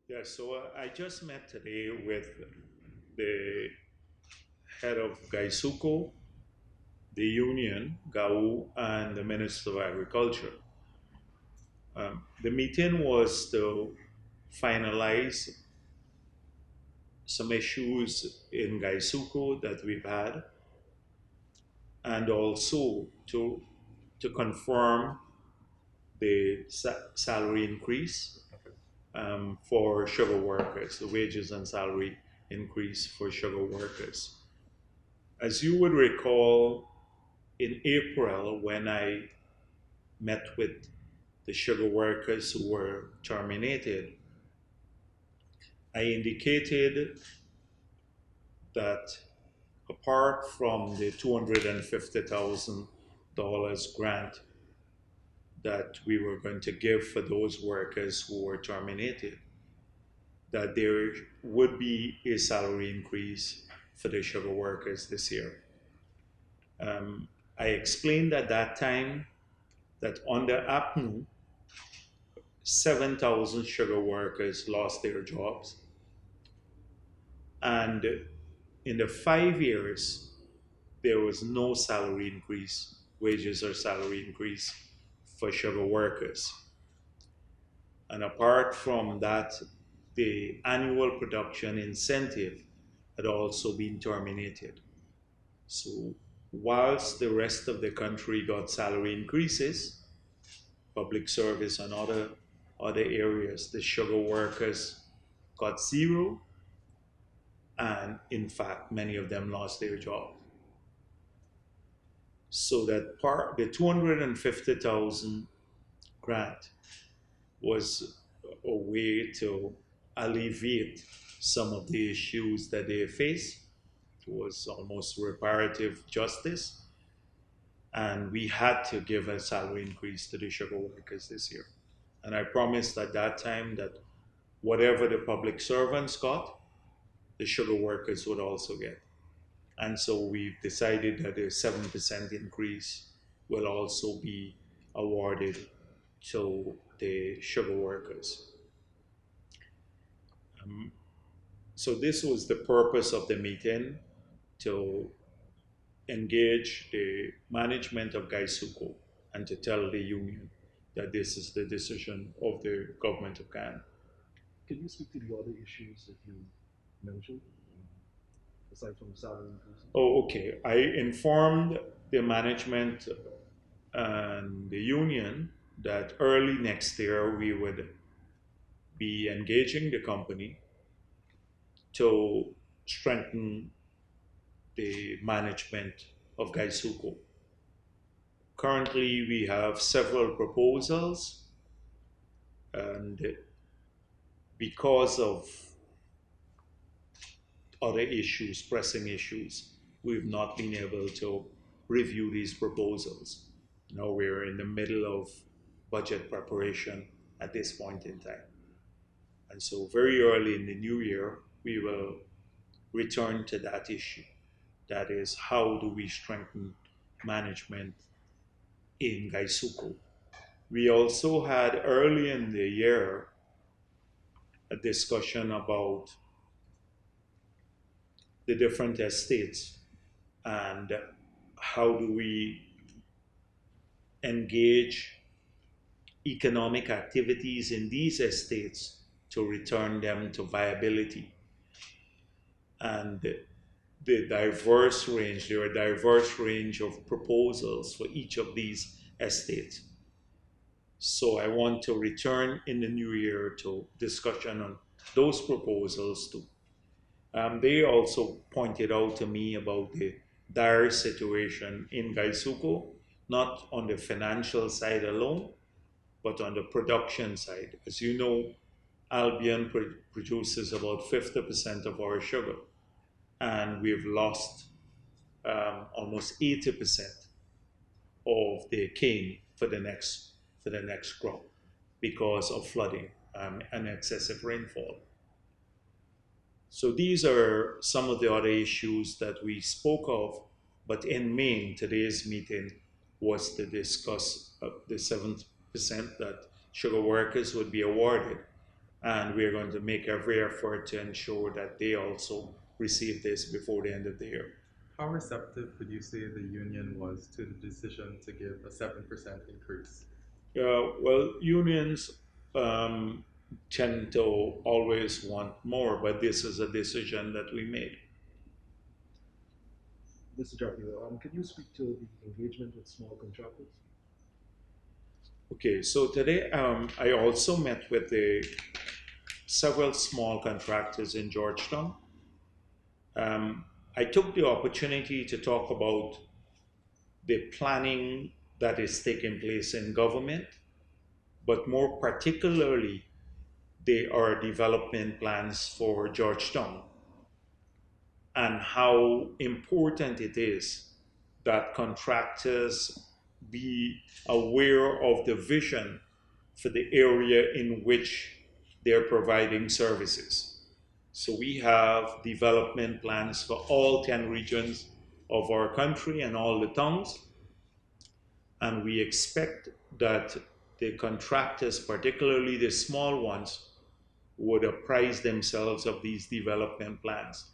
Yeah, so I just met today with the head of GuySuCo, the union, GAU, and the Minister of Agriculture. The meeting was to finalize some issues in GuySuCo that we've had, and also to confirm the salary increase for sugar workers, the wages and salary increase for sugar workers. As you would recall, in April, when I met with the sugar workers who were terminated, I indicated that apart from the $250,000 grant that we were going to give for those workers who were terminated, that there would be a salary increase for the sugar workers this year. I explained at that time that under APNU, 7,000 sugar workers lost their jobs. And in the 5 years, there was no salary increase, wages or salary increase for sugar workers. And apart from that, the annual production incentive had also been terminated. So, whilst the rest of the country got salary increases, public service and other areas, the sugar workers got zero, and in fact, many of them lost their jobs. So that part, the 250,000 grant was a way to alleviate some of the issues that they face. It was almost reparative justice, and we had to give a salary increase to the sugar workers this year. And I promised at that time that whatever the public servants got, the sugar workers would also get. And so we've decided that a 7% increase will also be awarded to the sugar workers. Um, so this was the purpose of the meeting, to engage the management of GuySuCo and to tell the union that this is the decision of the government of Ghana. Can you speak to the other issues that you mentioned, aside from salary increases? Oh, okay. I informed the management and the union that early next year we would be engaging the company to strengthen the management of GuySuCo. Currently, we have several proposals, and because of other issues, pressing issues, we've not been able to review these proposals. Now we're in the middle of budget preparation at this point in time. And so, very early in the new year, we will return to that issue. That is, how do we strengthen management in GuySuCo? We also had early in the year a discussion about the different estates and how do we engage economic activities in these estates to return them to viability. And there are a diverse range of proposals for each of these estates. So I want to return in the new year to discussion on those proposals too. They also pointed out to me about the dire situation in GuySuCo, not on the financial side alone, but on the production side. As you know, Albion produces about 50% of our sugar, and we've lost almost 80% of the cane for the next crop because of flooding and excessive rainfall. So these are some of the other issues that we spoke of, but in main, today's meeting was to discuss the 7% that sugar workers would be awarded, and we're going to make every effort to ensure that they also receive this before the end of the year. How receptive would you say the union was to the decision to give a 7% increase? Well, unions um, tend to always want more, but this is a decision that we made. Mr. Jagdeo, can you speak to the engagement with small contractors? Okay, so today I also met with several small contractors in Georgetown. Um, I took the opportunity to talk about the planning that is taking place in government, but more particularly, they are development plans for Georgetown and how important it is that contractors be aware of the vision for the area in which they're providing services. So we have development plans for all 10 regions of our country and all the towns. And we expect that the contractors, particularly the small ones, would apprise themselves of these development plans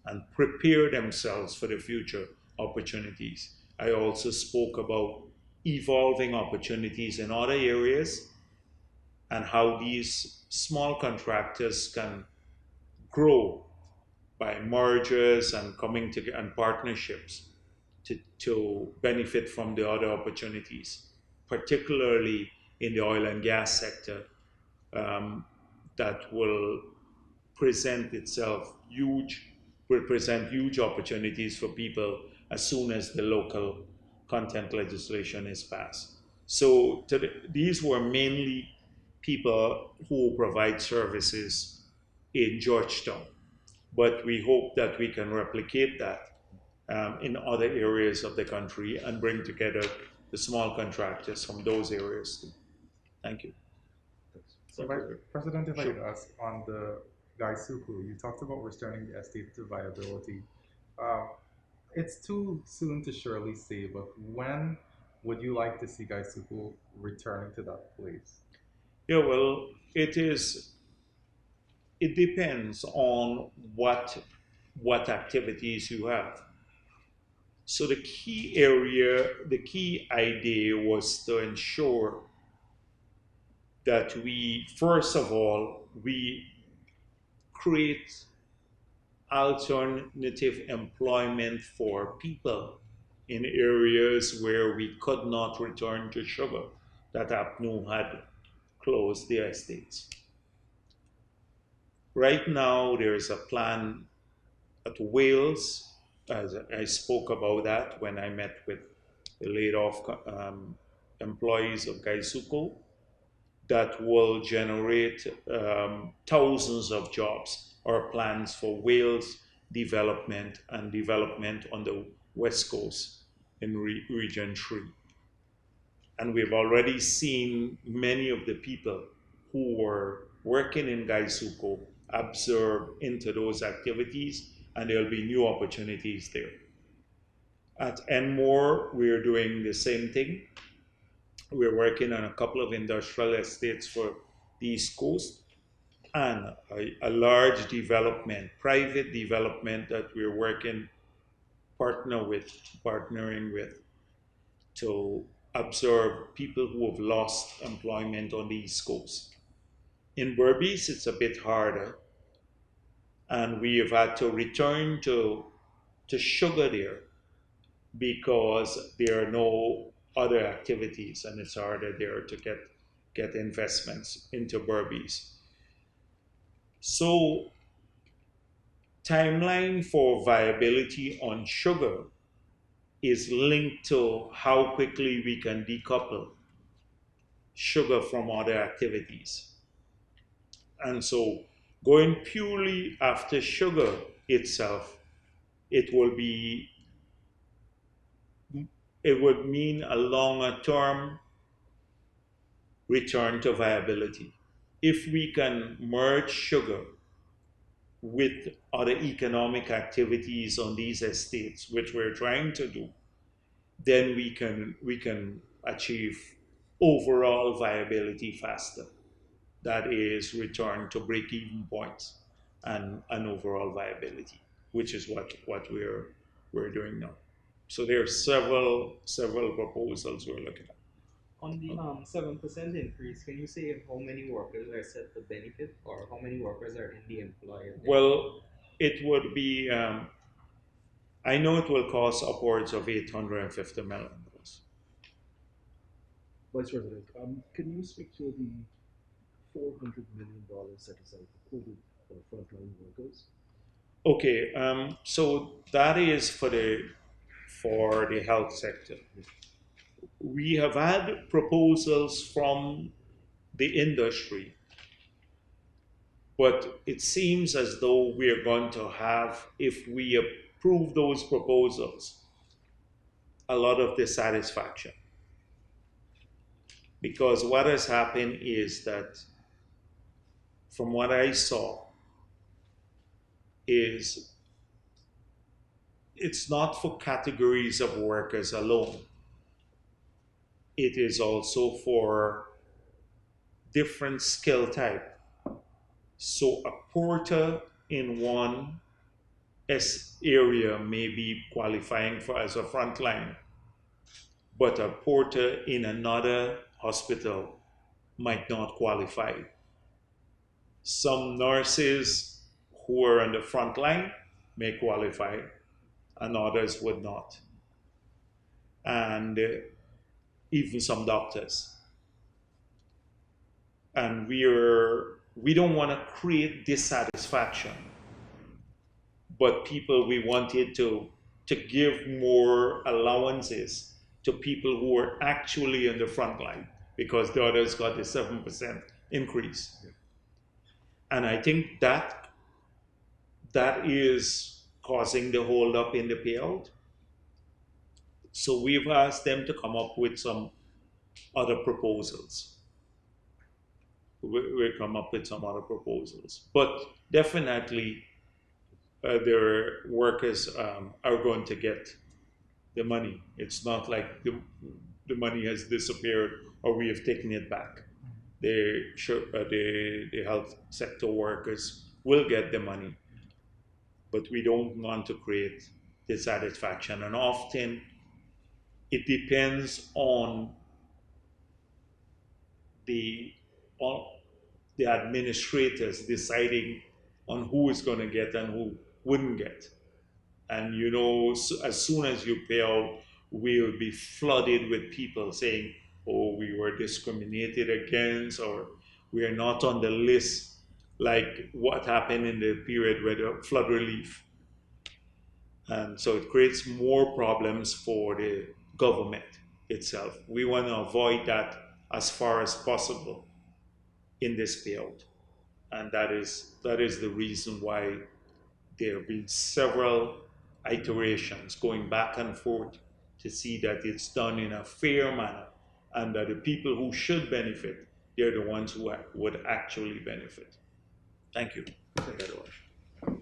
and prepare themselves for the future opportunities. I also spoke about evolving opportunities in other areas and how these small contractors can grow by mergers and coming together and partnerships to benefit from the other opportunities, particularly in the oil and gas sector, um, that present itself huge will present huge opportunities for people as soon as the local content legislation is passed. So these were mainly people who provide services in Georgetown, but we hope that we can replicate that in other areas of the country and bring together the small contractors from those areas. Thank you. Thanks. So, Thank you. President, if I Sure. could ask on the GuySuCo, you talked about returning the estate to viability. Uh, it's too soon to surely say, but when would you like to see GuySuCo returning to that place? Yeah, well, it depends on what activities you have. So the key idea was to ensure that we, first of all, we create alternative employment for people in areas where we could not return to sugar that APNU had closed their estates. Right now, there is a plan at Wales, as I spoke about that when I met with the laid off employees of GuySuCo, that will generate thousands of jobs or plans for Wales development and development on the West Coast in Region 3. And we've already seen many of the people who were working in GuySuCo absorb into those activities, and there'll be new opportunities there. At Enmore, we're doing the same thing. We're working on a couple of industrial estates for the East Coast and a large development, private development that we're partnering with to absorb people who have lost employment on the East Coast. In Berbice, it's a bit harder, and we have had to return to sugar there because there are no other activities, and it's harder there to get investments into Berbice. So, timeline for viability on sugar is linked to how quickly we can decouple sugar from other activities. And so, going purely after sugar itself, it will be it would mean a longer term return to viability. If we can merge sugar with other economic activities on these estates, which we're trying to do, then we can achieve overall viability faster. that is returned to break-even points and overall viability, which is what we're doing now. So there are several proposals we're looking at. On the 7% increase, can you say how many workers are set to benefit, or how many workers are in the employer? Well, it would be. I know it will cost upwards of $850 million. Vice President, can you speak to the $400 million set aside for COVID for frontline workers? Okay, so that is for the health sector. We have had proposals from the industry, but it seems as though we are going to have, if we approve those proposals, a lot of dissatisfaction. Because what has happened is that, from what I saw, is it's not for categories of workers alone. It is also for different skill type. So a porter in one area may be qualifying for as a frontline, but a porter in another hospital might not qualify. Some nurses who are on the front line may qualify, and others would not. And even some doctors. And we don't want to create dissatisfaction, but we wanted to give more allowances to people who are actually in the front line, because the others got a 7% increase. Yeah. And I think that is causing the hold up in the payout. So we've asked them to come up with some other proposals. We'll come up with some other proposals. But definitely, their workers are going to get the money. It's not like the money has disappeared or we have taken it back. The health sector workers will get the money, but we don't want to create dissatisfaction. And often it depends on the administrators deciding on who is going to get and who wouldn't get. And as soon as you pay out, we will be flooded with people saying, oh, we were discriminated against, or we are not on the list, like what happened in the period with the flood relief. And so it creates more problems for the government itself. We want to avoid that as far as possible in this payout. And that is the reason why there have been several iterations going back and forth to see that it's done in a fair manner, and that the people who should benefit, they're the ones who would actually benefit. Thank you. Thank you very much.